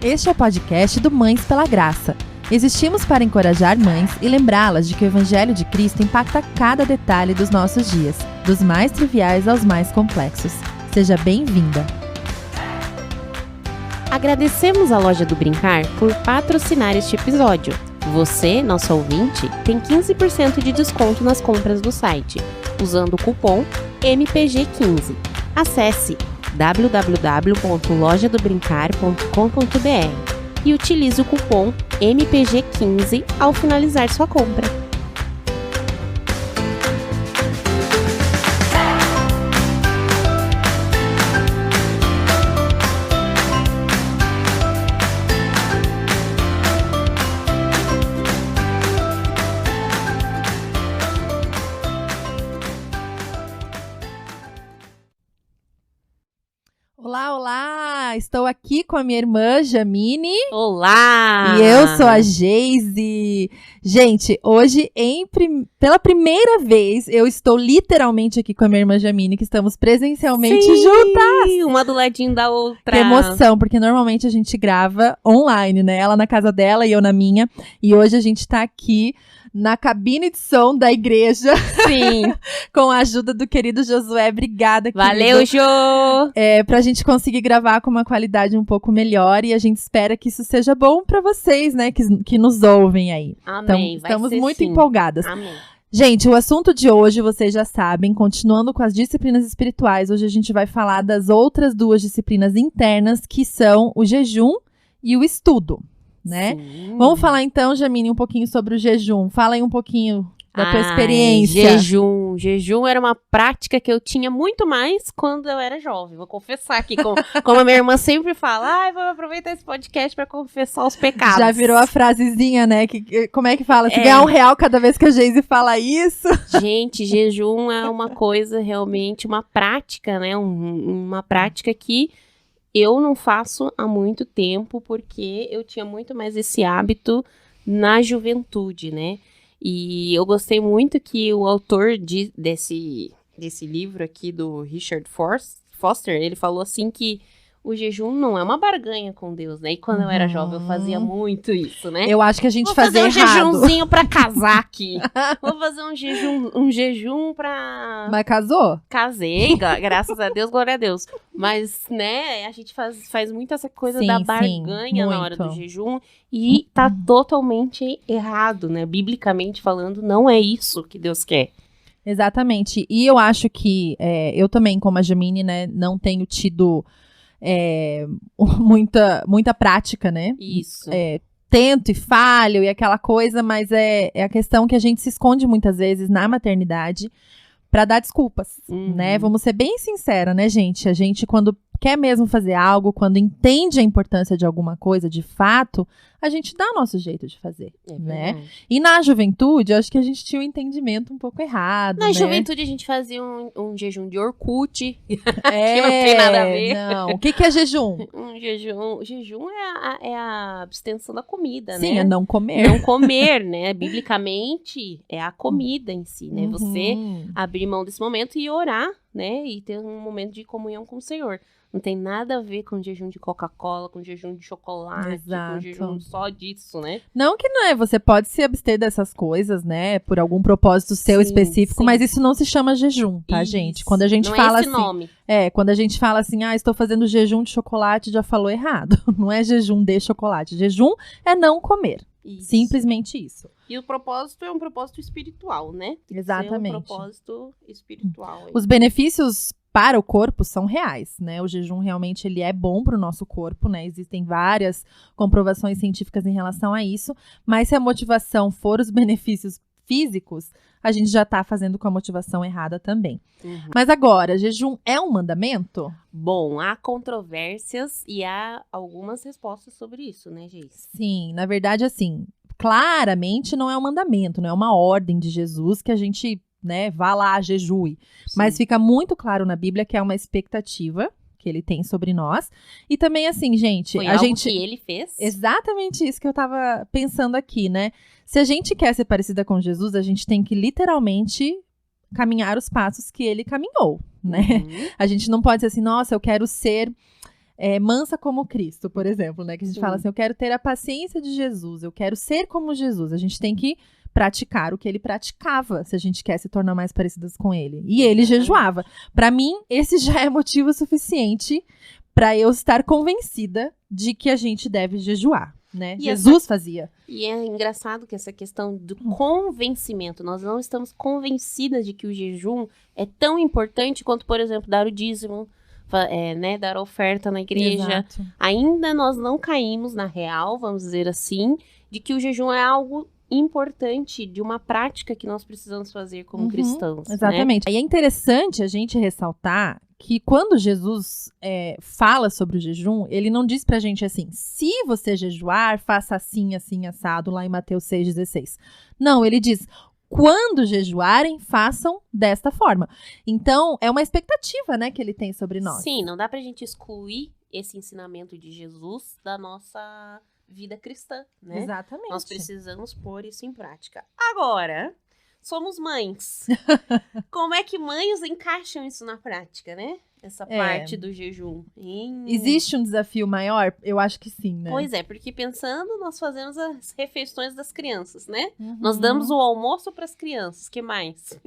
Este é o podcast do Mães pela Graça. Existimos para encorajar mães e lembrá-las de que o Evangelho de Cristo impacta cada detalhe dos nossos dias, dos mais triviais aos mais complexos. Seja bem-vinda! Agradecemos à Loja do Brincar por patrocinar este episódio. Você, nosso ouvinte, tem 15% de desconto nas compras do site, usando o cupom MPG15. Acesse www.lojadobrincar.com.br e utilize o cupom MPG15 ao finalizar sua compra. Olá, olá! Estou aqui com a minha irmã Jamine. Olá! E eu sou a Geise. Gente, hoje, pela primeira vez, eu estou literalmente aqui com a minha irmã Jamine, que estamos presencialmente juntas. Uma do ladinho da outra. Que emoção, porque normalmente a gente grava online, né? Ela na casa dela e eu na minha. E hoje a gente tá aqui na cabine de som da igreja. Sim. Com a ajuda do querido Josué. Obrigada, querido. Valeu, Jô! Pra gente conseguir gravar com uma qualidade um pouco melhor, e a gente espera que isso seja bom pra vocês, né, que nos ouvem aí. Amém. Então, estamos muito empolgadas. Amém. Gente, o assunto de hoje, vocês já sabem, continuando com as disciplinas espirituais, hoje a gente vai falar das outras duas disciplinas internas, que são o jejum e o estudo, né? Sim. Vamos falar então, Jamine, um pouquinho sobre o jejum. Fala aí um pouquinho da tua experiência. Jejum era uma prática que eu tinha muito mais quando eu era jovem. Vou confessar aqui, como a minha irmã sempre fala, vou aproveitar esse podcast pra confessar os pecados. Já virou a frasezinha, né? Como é que fala? Se ganhar R$1 cada vez que a Geise fala isso. Gente, jejum é uma coisa realmente, uma prática, né? Uma prática que eu não faço há muito tempo, porque eu tinha muito mais esse hábito na juventude, né? E eu gostei muito que o autor desse livro aqui, do Richard Foster, ele falou assim que o jejum não é uma barganha com Deus, né? E quando eu era jovem, eu fazia muito isso, né? Eu acho que a gente fazia errado. Vou fazer um jejumzinho pra casar aqui. Vou fazer um jejum pra... Mas casou? Casei, graças a Deus, glória a Deus. Mas, né, a gente faz muito essa coisa da barganha na hora do jejum. E tá totalmente errado, né? Biblicamente falando, não é isso que Deus quer. Exatamente. E eu acho que eu também, como a Jamine, né, não tenho tido muita prática, né? Isso. Tento e falho e aquela coisa, mas é a questão que a gente se esconde muitas vezes na maternidade pra dar desculpas, né? Vamos ser bem sinceros, né, gente? A gente, quando quer mesmo fazer algo, quando entende a importância de alguma coisa, de fato, a gente dá o nosso jeito de fazer, né? E na juventude, eu acho que a gente tinha um entendho um pouco errado, Na né? juventude, a gente fazia um jejum de Orkut, que não tem nada a ver. Não. O que é jejum? Jejum é a abstenção da comida, né? Sim, é não comer. Não comer, né? Biblicamente, é a comida em si, né? Você abrir mão desse momento e orar, né? E ter um momento de comunhão com o Senhor. Não tem nada a ver com jejum de Coca-Cola, com jejum de chocolate, Exato. com jejum só disso, né? Não que não é, você pode se abster dessas coisas, né, por algum propósito seu específico, mas isso não se chama jejum, tá, gente? Quando a gente fala é esse assim, nome. quando a gente fala assim, estou fazendo jejum de chocolate, já falou errado. Não é jejum de chocolate. Jejum é não comer. Isso. Simplesmente isso. E o propósito é um propósito espiritual, né? Exatamente. É um propósito espiritual. Os benefícios para o corpo são reais, né? O jejum realmente ele é bom para o nosso corpo, né? Existem várias comprovações científicas em relação a isso, mas se a motivação for os benefícios físicos, a gente já tá fazendo com a motivação errada também. Mas agora, jejum é um mandamento? Bom, há controvérsias e há algumas respostas sobre isso, né, Geise? Sim, na verdade, assim, claramente não é um mandamento, não é uma ordem de Jesus que a gente, né, vá lá, jejue. Sim. Mas fica muito claro na Bíblia que é uma expectativa que ele tem sobre nós. E também, assim, gente... Foi algo que ele fez? Exatamente isso que eu tava pensando aqui, né? Se a gente quer ser parecida com Jesus, a gente tem que literalmente caminhar os passos que ele caminhou, né? A gente não pode ser assim, nossa, eu quero ser mansa como Cristo, por exemplo, né? Que a gente fala assim, eu quero ter a paciência de Jesus, eu quero ser como Jesus. A gente tem que praticar o que ele praticava, se a gente quer se tornar mais parecidas com ele. E ele jejuava. Para mim, esse já é motivo suficiente para eu estar convencida de que a gente deve jejuar, né? E Jesus fazia. E é engraçado que essa questão do convencimento, nós não estamos convencidas de que o jejum é tão importante quanto, por exemplo, dar o dízimo, né, dar oferta na igreja. Exato. Ainda nós não caímos na real, vamos dizer assim, de que o jejum é algo importante, de uma prática que nós precisamos fazer como cristãos. Exatamente. Né? E é interessante a gente ressaltar que quando Jesus fala sobre o jejum, ele não diz pra gente assim, se você jejuar, faça assim, assim, assado, lá em Mateus 6,16. Não, ele diz, quando jejuarem, façam desta forma. Então, é uma expectativa, né, que ele tem sobre nós. Sim, não dá pra gente excluir esse ensinamento de Jesus da nossa vida cristã, né? Exatamente. Nós precisamos pôr isso em prática. Agora, somos mães. Como é que mães encaixam isso na prática, né? Essa parte do jejum. Existe um desafio maior? Eu acho que sim, né? Pois é, porque pensando, nós fazemos as refeições das crianças, né? Nós damos o almoço para as crianças. Que mais?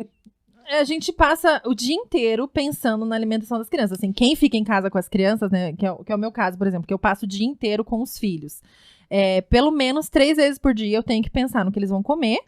A gente passa o dia inteiro pensando na alimentação das crianças. Assim, quem fica em casa com as crianças, né? Que é o meu caso, por exemplo, que eu passo o dia inteiro com os filhos. Pelo menos 3 vezes por dia eu tenho que pensar no que eles vão comer.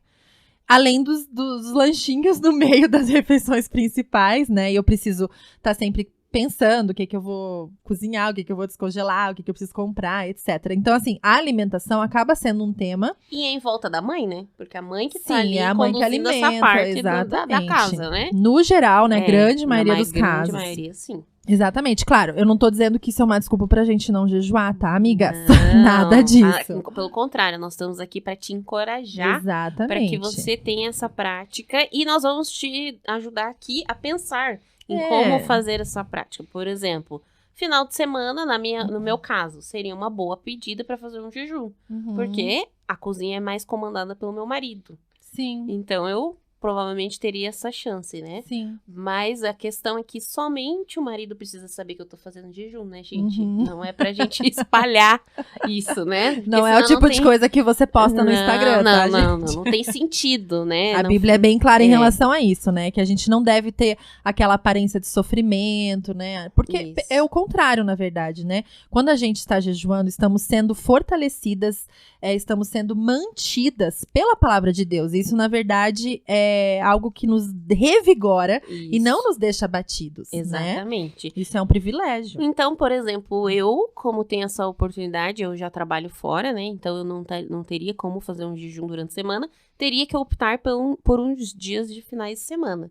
Além dos lanchinhos no meio das refeições principais, né? E eu preciso estar sempre pensando o que eu vou cozinhar, o que eu vou descongelar, o que eu preciso comprar, etc. Então, assim, a alimentação acaba sendo um tema. E é em volta da mãe, né? Porque a mãe que tá Sim, ali é a mãe que conduzindo alimenta, essa parte exatamente. da casa, né? No geral, né? Grande maioria dos grande casos. Maioria, sim. Exatamente. Claro, eu não tô dizendo que isso é uma desculpa pra gente não jejuar, tá, amigas? Não, Nada disso. Pelo contrário, nós estamos aqui para te encorajar. Exatamente. Para que você tenha essa prática. E nós vamos te ajudar aqui a pensar em como fazer essa prática. Por exemplo, final de semana, no meu caso, seria uma boa pedida para fazer um jejum. Porque a cozinha é mais comandada pelo meu marido. Sim. Então, eu provavelmente teria essa chance, né? Sim. Mas a questão é que somente o marido precisa saber que eu tô fazendo jejum, né, gente? Não é pra gente espalhar isso, né? Porque não é o tipo de coisa que você posta no Instagram, tá, não tem sentido, né? A Bíblia é bem clara em relação a isso, né? Que a gente não deve ter aquela aparência de sofrimento, né? Porque é o contrário, na verdade, né? Quando a gente está jejuando, estamos sendo fortalecidas, estamos sendo mantidas pela palavra de Deus. Isso, na verdade, é algo que nos revigora e não nos deixa abatidos. Exatamente. Né? Isso é um privilégio. Então, por exemplo, eu, como tenho essa oportunidade, eu já trabalho fora, né? Então, eu não teria como fazer um jejum durante a semana. Teria que optar por uns dias de finais de semana.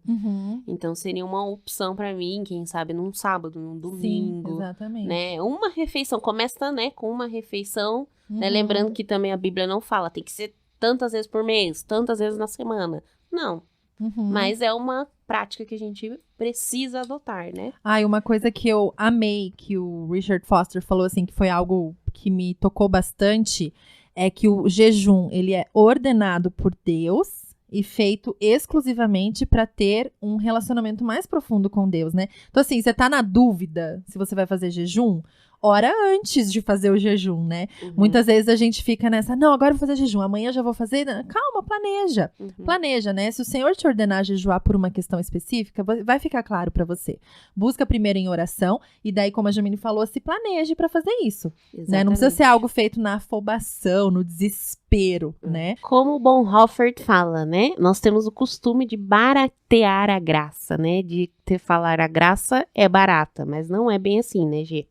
Então, seria uma opção pra mim, quem sabe, num sábado, num domingo. Sim, exatamente. Né? Uma refeição, começa, né, com uma refeição, né? Lembrando que também a Bíblia não fala, tem que ser tantas vezes por mês, tantas vezes na semana. Não. Mas é uma prática que a gente precisa adotar, né? E uma coisa que eu amei, que o Richard Foster falou, assim, que foi algo que me tocou bastante, é que o jejum, ele é ordenado por Deus e feito exclusivamente para ter um relacionamento mais profundo com Deus, né? Então, assim, você tá na dúvida se você vai fazer jejum, ora antes de fazer o jejum, né? Muitas vezes a gente fica nessa, não, agora eu vou fazer jejum, amanhã eu já vou fazer. Calma, planeja. Planeja, né? Se o Senhor te ordenar jejuar por uma questão específica, vai ficar claro pra você. Busca primeiro em oração e daí, como a Jamile falou, se planeje pra fazer isso. Né? Não precisa ser algo feito na afobação, no desespero, né? Como o Bonhoeffer fala, né? Nós temos o costume de baratear a graça, né? De falar a graça é barata, mas não é bem assim, né, Gê?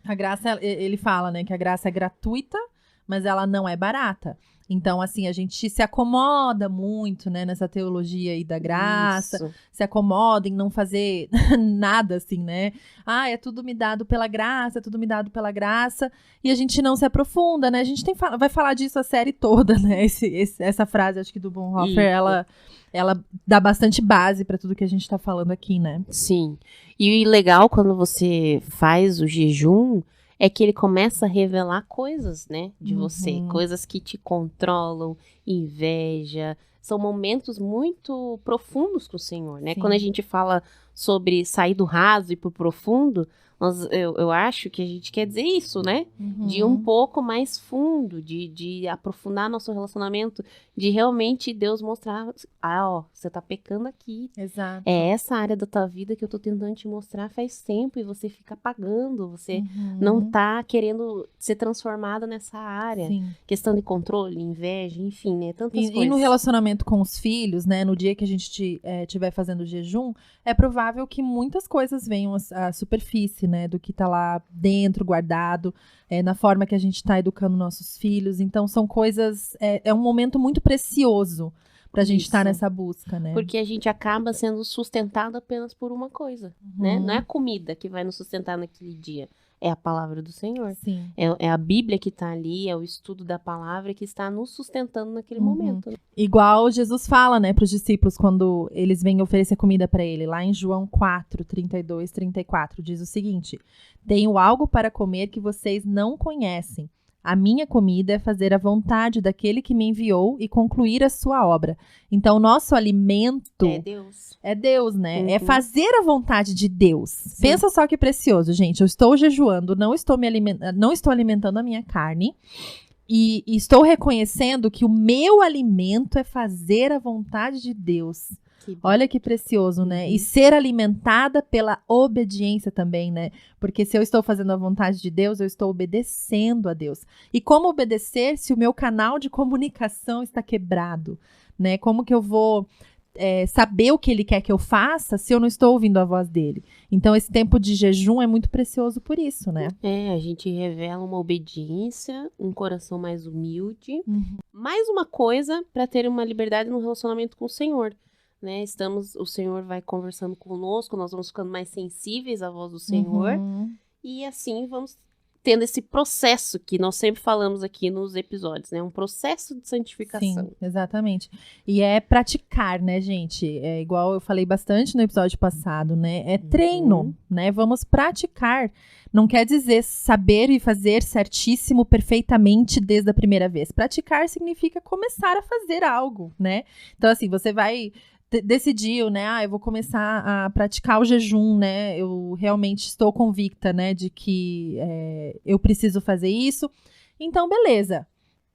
A graça, ele fala, né, que a graça é gratuita, mas ela não é barata. Então, assim, a gente se acomoda muito, né, nessa teologia aí da graça, se acomoda em não fazer nada, assim, né? É tudo me dado pela graça, é tudo me dado pela graça, e a gente não se aprofunda, né? A gente vai falar disso a série toda, né? Essa frase, acho que do Bonhoeffer, ela dá bastante base para tudo que a gente tá falando aqui, né? Sim. E o legal quando você faz o jejum é que ele começa a revelar coisas, né, de você. Coisas que te controlam, inveja. São momentos muito profundos com o Senhor, né? Sim. Quando a gente fala sobre sair do raso e pro profundo, eu acho que a gente quer dizer isso, né? De ir um pouco mais fundo, de aprofundar nosso relacionamento, de realmente Deus mostrar, você tá pecando aqui. Exato. É essa área da tua vida que eu tô tentando te mostrar faz tempo e você fica apagando, você não tá querendo ser transformada nessa área. Sim. Questão de controle, inveja, enfim, né? Tantas coisas. E no relacionamento com os filhos, né? No dia que a gente estiver fazendo o jejum, é provável que muitas coisas venham à superfície, né? Do que tá lá dentro, guardado, na forma que a gente tá educando nossos filhos. Então, são coisas... É um momento muito precioso pra gente estar nessa busca, né? Porque a gente acaba sendo sustentado apenas por uma coisa, né? Não é a comida que vai nos sustentar naquele dia. É a palavra do Senhor. Sim. É a Bíblia que está ali, é o estudo da palavra que está nos sustentando naquele momento. Né? Igual Jesus fala, né, para os discípulos quando eles vêm oferecer comida para ele. Lá em João 4, 32, 34, diz o seguinte: tenho algo para comer que vocês não conhecem. A minha comida é fazer a vontade daquele que me enviou e concluir a sua obra. Então, o nosso alimento... É Deus. É Deus, né? É fazer a vontade de Deus. Sim. Pensa só que precioso, gente. Eu estou jejuando, não estou alimentando a minha carne. E estou reconhecendo que o meu alimento é fazer a vontade de Deus. Olha que precioso, né? E ser alimentada pela obediência também, né? Porque se eu estou fazendo a vontade de Deus, eu estou obedecendo a Deus. E como obedecer se o meu canal de comunicação está quebrado, né? Como que eu vou saber o que ele quer que eu faça se eu não estou ouvindo a voz dele? Então, esse tempo de jejum é muito precioso por isso, né? A gente revela uma obediência, um coração mais humilde. Mais uma coisa para ter uma liberdade no relacionamento com o Senhor. Né, o Senhor vai conversando conosco, nós vamos ficando mais sensíveis à voz do Senhor, e assim vamos tendo esse processo que nós sempre falamos aqui nos episódios, né, um processo de santificação. Sim, exatamente. E é praticar, né, gente? É igual eu falei bastante no episódio passado, né? É treino, né? Vamos praticar. Não quer dizer saber e fazer certíssimo, perfeitamente desde a primeira vez. Praticar significa começar a fazer algo, né? Então, assim, você vai... decidiu, né, eu vou começar a praticar o jejum, né, eu realmente estou convicta, né, de que eu preciso fazer isso, então beleza,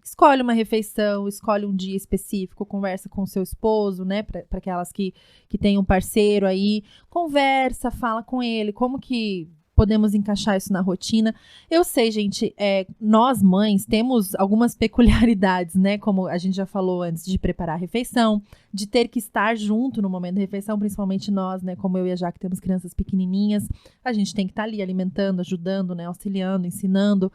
escolhe uma refeição, escolhe um dia específico, conversa com o seu esposo, né, para aquelas que têm um parceiro aí, conversa, fala com ele, como que podemos encaixar isso na rotina. Eu sei, gente, nós mães temos algumas peculiaridades, né? Como a gente já falou antes, de preparar a refeição, de ter que estar junto no momento da refeição, principalmente nós, né? Como eu e a Jaque temos crianças pequenininhas, a gente tem que estar ali alimentando, ajudando, né? Auxiliando, ensinando.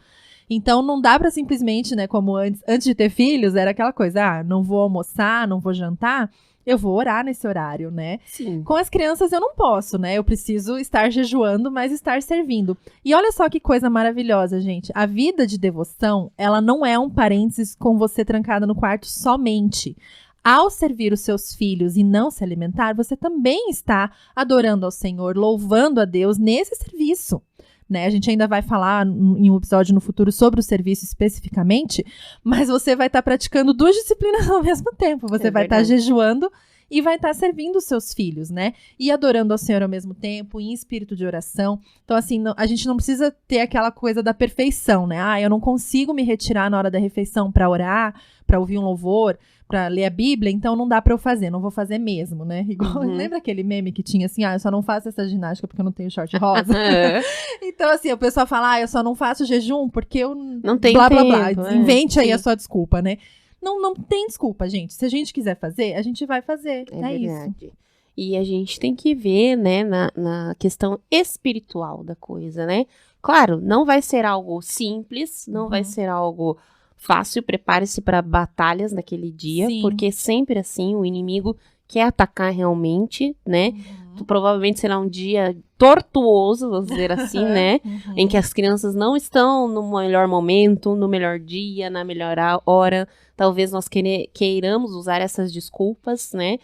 Então, não dá para simplesmente, né? Como antes de ter filhos, era aquela coisa, não vou almoçar, não vou jantar, eu vou orar nesse horário, né? Sim. Com as crianças eu não posso, né? Eu preciso estar jejuando, mas estar servindo. E olha só que coisa maravilhosa, gente. A vida de devoção, ela não é um parênteses com você trancada no quarto somente. Ao servir os seus filhos e não se alimentar, você também está adorando ao Senhor, louvando a Deus nesse serviço. Né? A gente ainda vai falar em um episódio no futuro sobre o serviço especificamente, mas você vai estar praticando 2 disciplinas ao mesmo tempo. Você vai estar jejuando e vai estar servindo os seus filhos, né? E adorando ao Senhor ao mesmo tempo, em espírito de oração. Então, assim, a gente não precisa ter aquela coisa da perfeição, né? Eu não consigo me retirar na hora da refeição para orar, para ouvir um louvor, para ler a Bíblia, então não dá para eu fazer, não vou fazer mesmo, né? Igual, lembra aquele meme que tinha assim, eu só não faço essa ginástica porque eu não tenho short rosa? Então, assim, o pessoal fala, eu só não faço jejum porque eu não tenho blá, tempo, blá, blá. Invente aí a sua desculpa, né? Não tem desculpa, gente. Se a gente quiser fazer, a gente vai fazer. É isso. E a gente tem que ver, né, na questão espiritual da coisa, né? Claro, não vai ser algo simples, não vai ser algo fácil, prepare-se para batalhas naquele dia, porque sempre assim o inimigo quer atacar realmente, né? Provavelmente será um dia tortuoso, vamos dizer assim, né? Em que as crianças não estão no melhor momento, no melhor dia, na melhor hora. Talvez nós queiramos usar essas desculpas, né?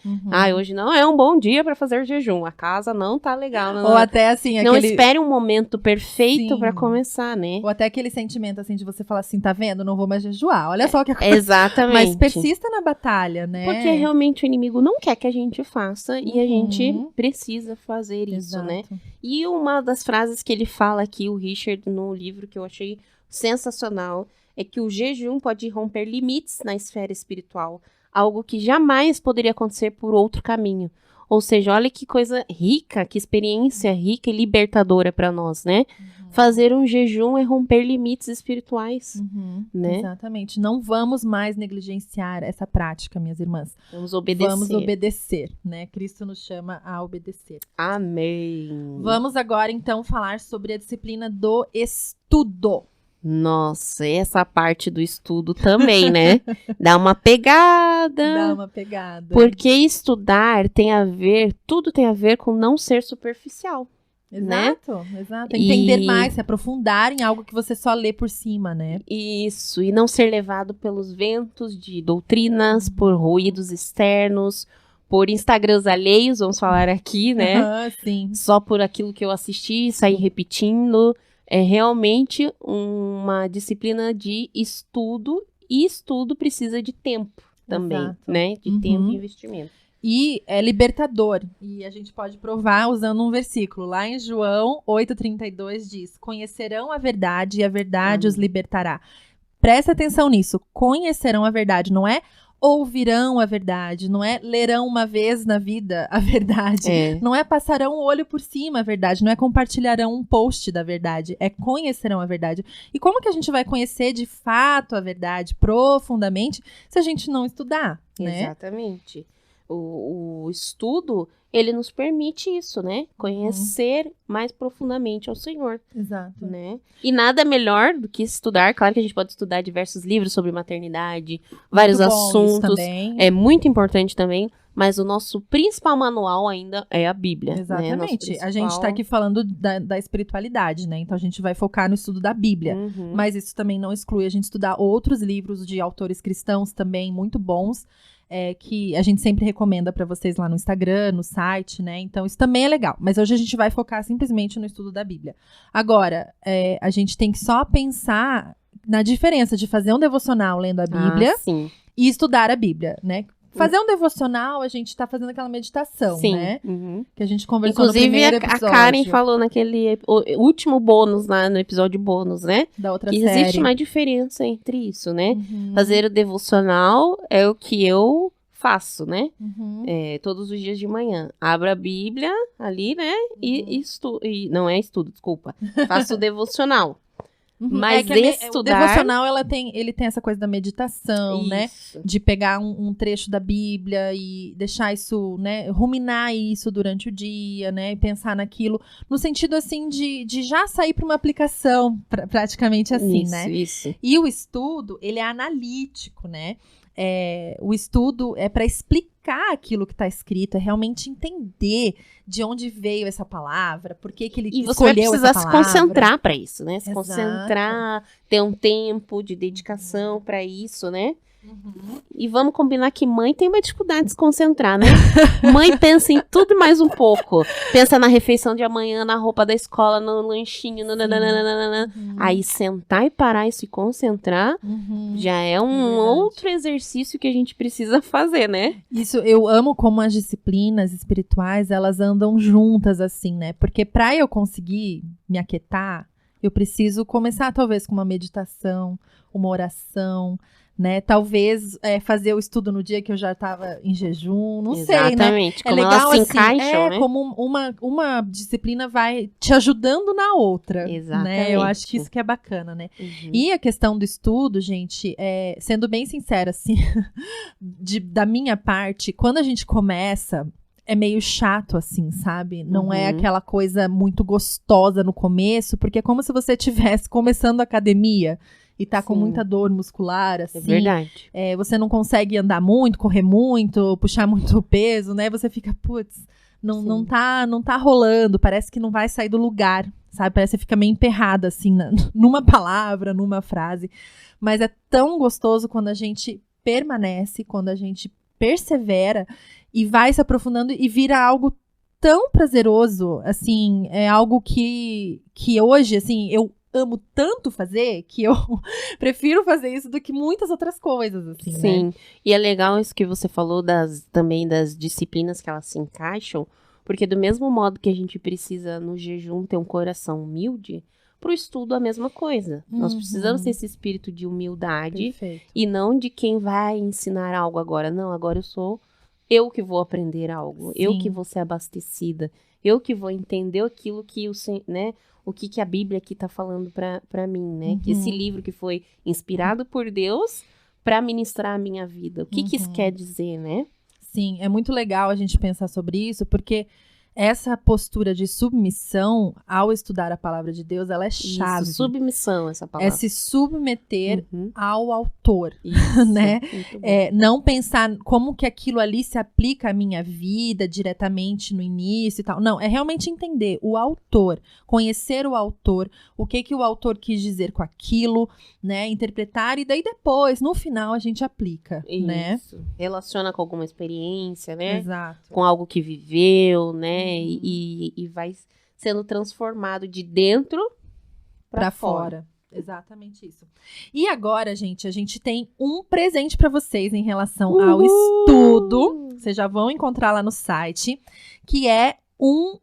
Hoje não é um bom dia para fazer jejum. A casa não tá legal. Ou até assim, não espere um momento perfeito para começar, né? Ou até aquele sentimento assim de você falar assim, tá vendo? Não vou mais jejuar. Olha só o que acontece. Exatamente. Mas persista na batalha, né? Porque realmente o inimigo não quer que a gente faça e a gente precisa fazer isso, né? E uma das frases que ele fala aqui, o Richard, no livro, que eu achei sensacional, é que o jejum pode romper limites na esfera espiritual, algo que jamais poderia acontecer por outro caminho. Ou seja, olha que coisa rica, que experiência rica e libertadora para nós, né? Fazer um jejum é romper limites espirituais, né? Exatamente. Não vamos mais negligenciar essa prática, minhas irmãs. Vamos obedecer. Vamos obedecer, né? Cristo nos chama a obedecer. Amém. Vamos agora, então, falar sobre a disciplina do estudo. Nossa, essa parte do estudo também, né? Dá uma pegada. Dá uma pegada. Porque estudar tudo tem a ver com não ser superficial. Exato, né? Exato. Entender mais, se aprofundar em algo que você só lê por cima, né? Isso, e não ser levado pelos ventos de doutrinas, por ruídos externos, por Instagrams alheios, vamos falar aqui, né? Sim. Só por aquilo que eu assisti, sair repetindo. É realmente uma disciplina de estudo, e estudo precisa de tempo também, Exato. né? De tempo e investimento. E é libertador. E a gente pode provar usando um versículo. Lá em João 8,32 diz: conhecerão a verdade e a verdade os libertará. Presta atenção nisso. Conhecerão a verdade, não é ouvirão a verdade, não é lerão uma vez na vida a verdade, não é passarão o olho por cima a verdade, não é compartilharão um post da verdade, é conhecerão a verdade. E como que a gente vai conhecer de fato a verdade profundamente se a gente não estudar, né? Exatamente. O estudo, ele nos permite isso, né? Conhecer mais profundamente ao Senhor. Exato. Né? E nada melhor do que estudar. Claro que a gente pode estudar diversos livros sobre maternidade, vários assuntos. É muito importante também. Mas o nosso principal manual ainda é a Bíblia. Exatamente. Né? A gente está aqui falando da espiritualidade, né? Então a gente vai focar no estudo da Bíblia. Mas isso também não exclui a gente estudar outros livros de autores cristãos também muito bons. Que a gente sempre recomenda para vocês lá no Instagram, no site, né? Então, isso também é legal. Mas hoje a gente vai focar simplesmente no estudo da Bíblia. Agora, a gente tem que só pensar na diferença de fazer um devocional lendo a Bíblia e estudar a Bíblia, né? Fazer um devocional, a gente tá fazendo aquela meditação, né? Que a gente conversou no primeiro episódio. Inclusive, a Karen falou naquele último bônus, lá no episódio bônus, né? Da outra série. Existe uma diferença entre isso, né? Fazer o devocional é o que eu faço, né? Todos os dias de manhã. Abro a Bíblia ali, né? E estudo. Não é estudo, desculpa. Faço o devocional. Mas estudar... O devocional, ele tem essa coisa da meditação, né? De pegar um trecho da Bíblia e deixar isso, né? Ruminar isso durante o dia, né? E pensar naquilo. No sentido, assim, de já sair para uma aplicação, praticamente assim, né? Isso. E o estudo, ele é analítico, né? O estudo é para explicar aquilo que está escrito, é realmente entender de onde veio essa palavra, por que ele escolheu essa palavra. E você vai precisar se concentrar para isso, né? Se concentrar, ter um tempo de dedicação para isso, né? E vamos combinar que mãe tem uma dificuldade de se concentrar, né? Mãe pensa em tudo e mais um pouco. Pensa na refeição de amanhã, na roupa da escola, no lanchinho, Aí sentar e parar e se concentrar já é outro exercício que a gente precisa fazer, né? Isso, eu amo como as disciplinas espirituais, elas andam juntas assim, né? Porque para eu conseguir me aquietar, eu preciso começar talvez com uma meditação, uma oração, né? Talvez fazer o estudo no dia que eu já estava em jejum, não sei, né? Exatamente, como legal, elas se assim, encaixam, né? Como uma disciplina vai te ajudando na outra, Exatamente. Né? Eu acho que isso que é bacana, né? E a questão do estudo, gente, sendo bem sincera, assim, da minha parte, quando a gente começa... É meio chato, assim, sabe? Não é aquela coisa muito gostosa no começo, porque é como se você estivesse começando a academia e tá com muita dor muscular, assim. É verdade. Você não consegue andar muito, correr muito, puxar muito peso, né? Você fica, putz, não tá rolando, parece que não vai sair do lugar, sabe? Parece que fica meio emperrada, assim, numa palavra, numa frase. Mas é tão gostoso quando a gente permanece, quando a gente persevera e vai se aprofundando e vira algo tão prazeroso, assim, é algo que hoje, assim, eu amo tanto fazer que eu prefiro fazer isso do que muitas outras coisas, assim, Sim, né? E é legal isso que você falou também das disciplinas que elas se encaixam, porque do mesmo modo que a gente precisa no jejum ter um coração humilde, pro estudo a mesma coisa. Nós precisamos ter esse espírito de humildade Perfeito. e não de quem vai ensinar algo agora. Não, agora eu que vou aprender algo, eu Sim. que vou ser abastecida, eu que vou entender aquilo que o que a Bíblia aqui tá falando pra mim, né? Que esse livro que foi inspirado por Deus pra ministrar a minha vida. O que isso quer dizer, né? Sim, é muito legal a gente pensar sobre isso, porque essa postura de submissão ao estudar a palavra de Deus, ela é chave. Isso, submissão, essa palavra. É se submeter ao autor, Isso, né? muito bom. Não pensar como que aquilo ali se aplica à minha vida diretamente no início e tal. Não, é realmente entender o autor, conhecer o autor, o que o autor quis dizer com aquilo, né? Interpretar e daí depois, no final, a gente aplica, né? Isso. Relaciona com alguma experiência, né? Exato. Com algo que viveu, né? E vai sendo transformado de dentro pra fora. Exatamente isso. E agora, gente, a gente tem um presente pra vocês em relação ao estudo. Vocês já vão encontrar lá no site, que é um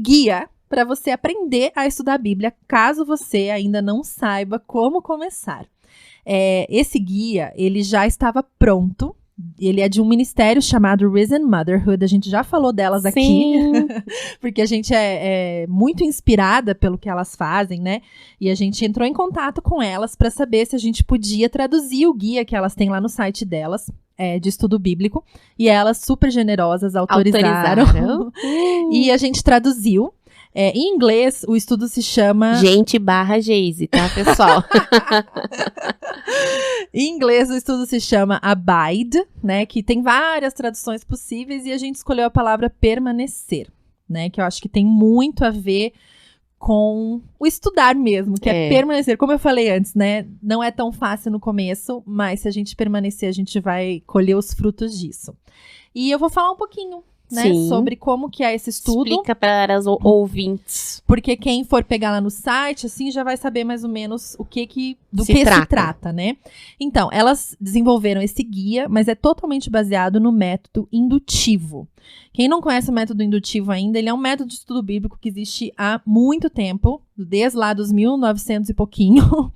guia para você aprender a estudar a Bíblia, caso você ainda não saiba como começar. Esse guia, ele já estava pronto. Ele é de um ministério chamado Risen Motherhood. A gente já falou delas aqui, porque a gente é muito inspirada pelo que elas fazem, né? E a gente entrou em contato com elas para saber se a gente podia traduzir o guia que elas têm lá no site delas, de estudo bíblico. E elas, super generosas, autorizaram. E a gente traduziu. Em inglês, o estudo se chama... Gente/Geise, tá, pessoal? Em inglês, o estudo se chama Abide, né? Que tem várias traduções possíveis e a gente escolheu a palavra permanecer, né? Que eu acho que tem muito a ver com o estudar mesmo, que é permanecer. Como eu falei antes, né? Não é tão fácil no começo, mas se a gente permanecer, a gente vai colher os frutos disso. E eu vou falar um pouquinho, né, sobre como que é esse estudo. Explica para as ouvintes. Porque quem for pegar lá no site, assim, já vai saber mais ou menos do que se trata, né? Então, elas desenvolveram esse guia, mas é totalmente baseado no método indutivo. Quem não conhece o método indutivo ainda, ele é um método de estudo bíblico que existe há muito tempo, desde lá dos 1900 e pouquinho.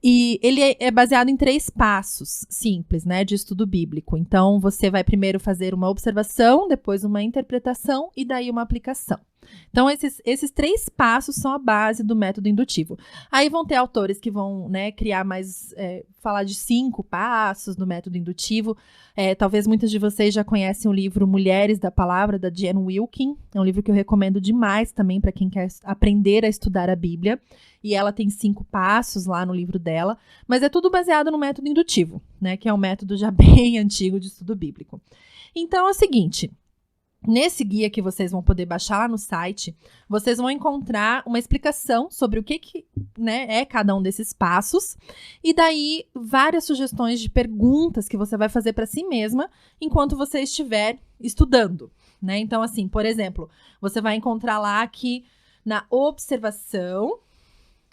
E ele é baseado em 3 passos simples, né, de estudo bíblico. Então, você vai primeiro fazer uma observação, depois uma interpretação e daí uma aplicação. Então, esses 3 passos são a base do método indutivo. Aí vão ter autores que vão, né, criar mais, falar de 5 passos do método indutivo. Talvez muitas de vocês já conhecem o livro Mulheres da Palavra, da Jen Wilkin. É um livro que eu recomendo demais também para quem quer aprender a estudar a Bíblia. E ela tem 5 passos lá no livro dela. Mas é tudo baseado no método indutivo, né, que é um método já bem antigo de estudo bíblico. Então, é o seguinte... Nesse guia que vocês vão poder baixar lá no site, vocês vão encontrar uma explicação sobre o que né, é cada um desses passos. E daí, várias sugestões de perguntas que você vai fazer para si mesma enquanto você estiver estudando, né? Então, assim, por exemplo, você vai encontrar lá que na observação,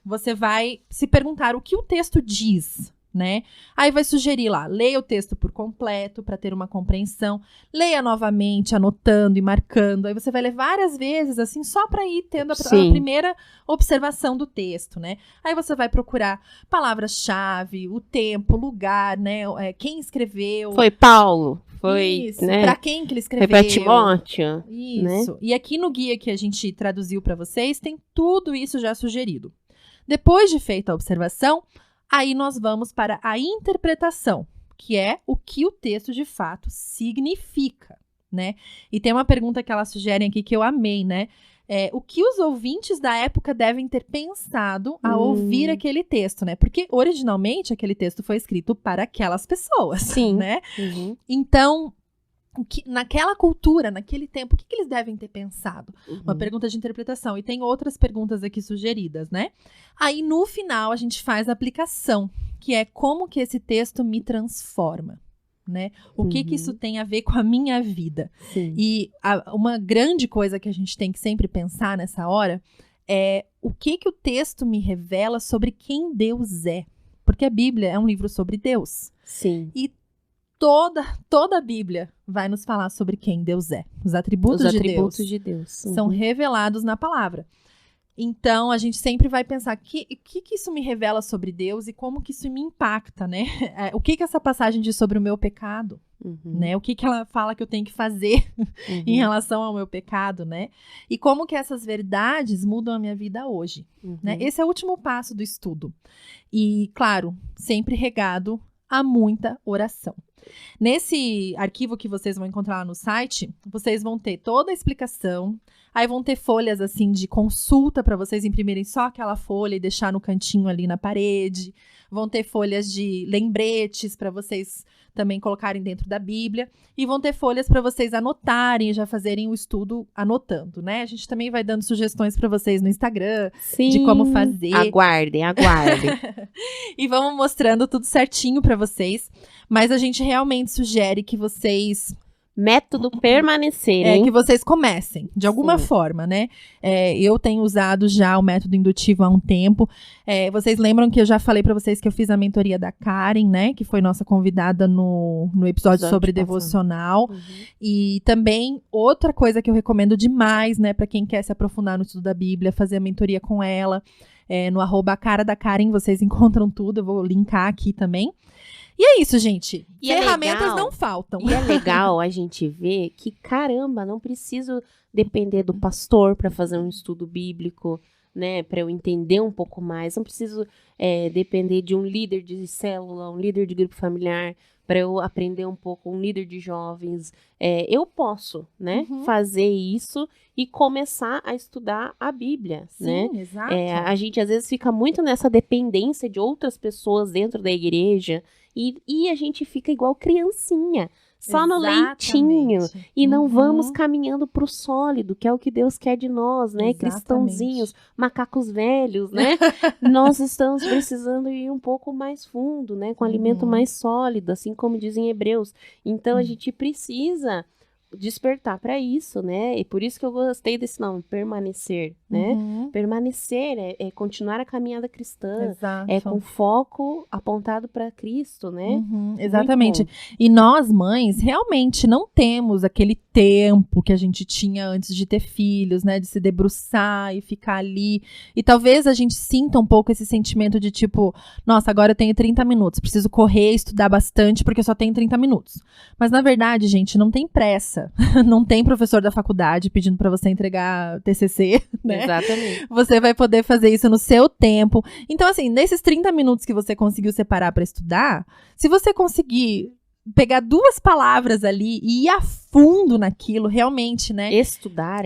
você vai se perguntar o que o texto diz, né? Aí vai sugerir lá, leia o texto por completo para ter uma compreensão, leia novamente, anotando e marcando. Aí você vai ler várias vezes, assim, só para ir tendo a primeira observação do texto, né? Aí você vai procurar palavras-chave, o tempo, o lugar, né? Quem escreveu. Foi Paulo. Foi, isso, né? Para quem que ele escreveu. Foi para Timóteo. Isso. Né? E aqui no guia que a gente traduziu para vocês, tem tudo isso já sugerido. Depois de feita a observação, aí nós vamos para a interpretação, que é o que o texto de fato significa, né? E tem uma pergunta que elas sugerem aqui que eu amei, né? O que os ouvintes da época devem ter pensado ao ouvir aquele texto, né? Porque originalmente aquele texto foi escrito para aquelas pessoas, né? Então, naquela cultura, naquele tempo, o que eles devem ter pensado? Uma pergunta de interpretação. E tem outras perguntas aqui sugeridas, né? Aí, no final, a gente faz a aplicação, que é como que esse texto me transforma, né? O que isso tem a ver com a minha vida? Sim. E uma grande coisa que a gente tem que sempre pensar nessa hora é o que o texto me revela sobre quem Deus é. Porque a Bíblia é um livro sobre Deus. Sim. E toda a Bíblia vai nos falar sobre quem Deus é. Os atributos de Deus são revelados na palavra. Então, a gente sempre vai pensar, o que isso me revela sobre Deus e como que isso me impacta, né? O que essa passagem diz sobre o meu pecado, né? O que ela fala que eu tenho que fazer em relação ao meu pecado, né? E como que essas verdades mudam a minha vida hoje, né? Esse é o último passo do estudo. E, claro, sempre regado a muita oração. Nesse arquivo que vocês vão encontrar lá no site, vocês vão ter toda a explicação, aí vão ter folhas assim de consulta para vocês imprimirem só aquela folha e deixar no cantinho ali na parede, vão ter folhas de lembretes para vocês também colocarem dentro da Bíblia, e vão ter folhas para vocês anotarem e já fazerem o estudo anotando, né? A gente também vai dando sugestões para vocês no Instagram, sim, de como fazer. Aguardem. E vamos mostrando tudo certinho para vocês, mas a gente realmente sugere que vocês... Método permanecer, hein? Que vocês comecem, de alguma forma, né? Eu tenho usado já o método indutivo há um tempo. Vocês lembram que eu já falei pra vocês que eu fiz a mentoria da Karen, né? Que foi nossa convidada no episódio sobre devocional. E também, outra coisa que eu recomendo demais, né? Pra quem quer se aprofundar no estudo da Bíblia, fazer a mentoria com ela. No @caradakaren, vocês encontram tudo. Eu vou linkar aqui também. E é isso, gente. E ferramentas não faltam. E é legal a gente ver que, caramba, não preciso depender do pastor para fazer um estudo bíblico, né? Para eu entender um pouco mais. Não preciso depender de um líder de célula, um líder de grupo familiar, para eu aprender um pouco, um líder de jovens. Eu posso, né? Fazer isso e começar a estudar a Bíblia, né? Sim, exato. A gente, às vezes, fica muito nessa dependência de outras pessoas dentro da igreja. E a gente fica igual criancinha, só no leitinho. E não vamos caminhando pro sólido, que é o que Deus quer de nós, né? Exatamente. Cristãozinhos, macacos velhos, né? Nós estamos precisando ir um pouco mais fundo, né? Com alimento mais sólido, assim como dizem Hebreus. Então, a gente precisa despertar para isso, né? E por isso que eu gostei desse nome, permanecer, né? Permanecer é continuar a caminhada cristã, exato. Com foco apontado para Cristo, né? Exatamente. E nós, mães, realmente não temos aquele tempo que a gente tinha antes de ter filhos, né? De se debruçar e ficar ali. E talvez a gente sinta um pouco esse sentimento de tipo, nossa, agora eu tenho 30 minutos, preciso correr, estudar bastante porque eu só tenho 30 minutos. Mas na verdade, gente, não tem pressa. Não tem professor da faculdade pedindo para você entregar TCC, né? Exatamente. Você vai poder fazer isso no seu tempo. Então, assim, nesses 30 minutos que você conseguiu separar para estudar, se você conseguir pegar 2 palavras ali e ir a fundo naquilo, realmente, né? Estudar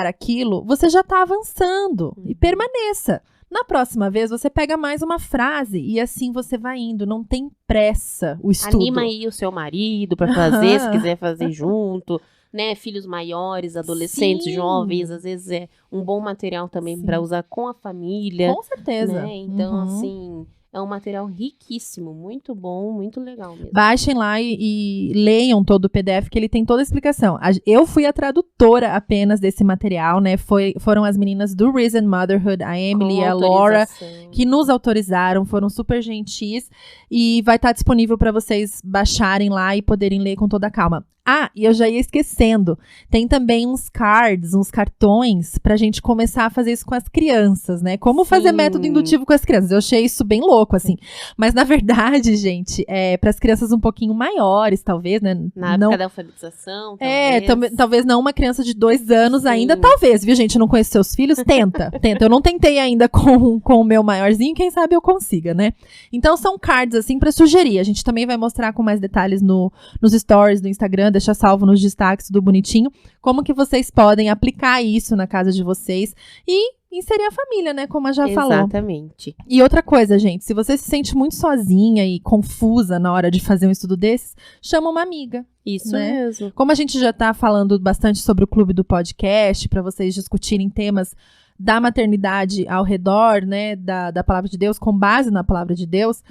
aquilo, você já tá avançando. E permaneça. Na próxima vez, você pega mais uma frase e assim você vai indo. Não tem pressa o estudo. Anima aí o seu marido pra fazer, se quiser fazer junto, né? Filhos maiores, adolescentes, jovens, às vezes é um bom material também pra usar com a família. Com certeza. Né? Então, assim... É um material riquíssimo, muito bom, muito legal mesmo. Baixem lá e leiam todo o PDF, que ele tem toda a explicação. Eu fui a tradutora apenas desse material, né? Foram as meninas do Reason Motherhood, a Emily e a Laura, que nos autorizaram, foram super gentis. E vai estar disponível para vocês baixarem lá e poderem ler com toda a calma. Ah, e eu já ia esquecendo, tem também uns cards, uns cartões, pra gente começar a fazer isso com as crianças, né? Como fazer método indutivo com as crianças. Eu achei isso bem louco, assim. Mas, na verdade, gente, pras crianças um pouquinho maiores, talvez, né? Na época da alfabetização, talvez. Talvez não uma criança de 2 anos ainda, talvez, viu, gente? Não conheço seus filhos? Tenta. Eu não tentei ainda com o meu maiorzinho, quem sabe eu consiga, né? Então, são cards, assim, pra sugerir. A gente também vai mostrar com mais detalhes nos stories do Instagram, deixa salvo nos destaques, tudo bonitinho, como que vocês podem aplicar isso na casa de vocês e inserir a família, né, como a já falou. Exatamente. E outra coisa, gente, se você se sente muito sozinha e confusa na hora de fazer um estudo desses, chama uma amiga. Isso né? mesmo. Como a gente já tá falando bastante sobre o clube do podcast, para vocês discutirem temas da maternidade ao redor, né, da palavra de Deus, com base na palavra de Deus,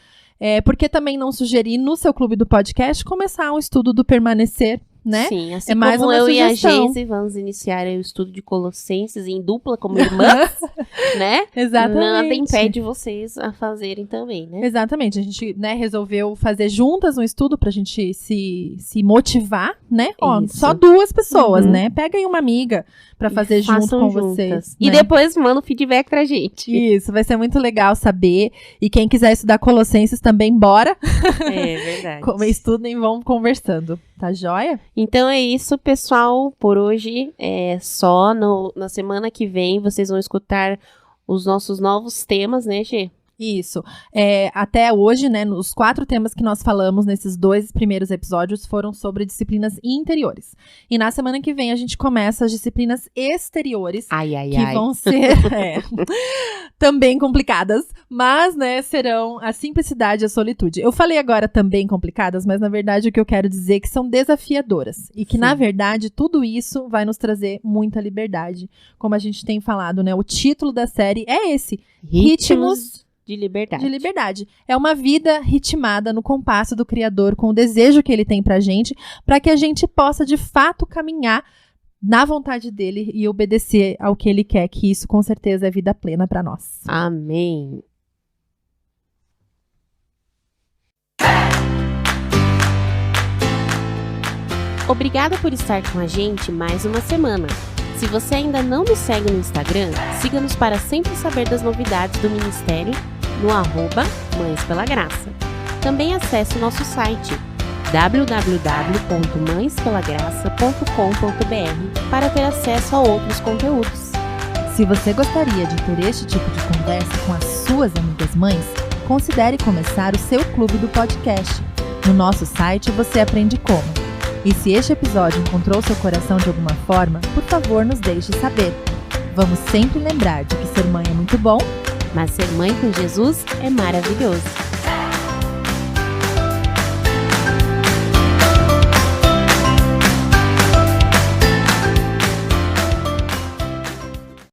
por que também não sugerir no seu clube do podcast começar um estudo do permanecer, né? Sim, assim mais como uma eu sugestão. e a Geise vamos iniciar o estudo de Colossenses em dupla como irmãs, né? Exatamente. Nada impede vocês a fazerem também, né? Exatamente, a gente, né, resolveu fazer juntas um estudo pra gente se motivar, né? Ó, Isso. só 2 pessoas, né? Pega aí uma amiga pra fazer junto Façam com juntas. vocês. E né? depois manda o feedback pra gente. Isso, vai ser muito legal saber. E quem quiser estudar Colossenses também, bora. É verdade. Estudem e vão conversando. Tá joia? Então é isso, pessoal. Por hoje é só. Na semana que vem vocês vão escutar os nossos novos temas, né, Gê? Isso. Até hoje, né, os 4 temas que nós falamos nesses 2 primeiros episódios foram sobre disciplinas interiores. E na semana que vem a gente começa as disciplinas exteriores, que vão ser também complicadas, mas, né, serão a simplicidade e a solitude. Eu falei agora também complicadas, mas na verdade o que eu quero dizer é que são desafiadoras. E que, na verdade, tudo isso vai nos trazer muita liberdade. Como a gente tem falado, né, o título da série é esse, Ritmos de liberdade. De liberdade. É uma vida ritmada no compasso do Criador, com o desejo que ele tem pra gente, para que a gente possa, de fato, caminhar na vontade dele e obedecer ao que ele quer, que isso, com certeza, é vida plena pra nós. Amém. Obrigada por estar com a gente mais uma semana. Se você ainda não nos segue no Instagram, siga-nos para sempre saber das novidades do Ministério no @Mães pela Graça. Também acesse o nosso site www.mãespelagraça.com.br para ter acesso a outros conteúdos. Se você gostaria de ter este tipo de conversa com as suas amigas mães, considere começar o seu clube do podcast. No nosso site você aprende como. E se este episódio encontrou seu coração de alguma forma, por favor, nos deixe saber. Vamos sempre lembrar de que ser mãe é muito bom, mas ser mãe com Jesus é maravilhoso.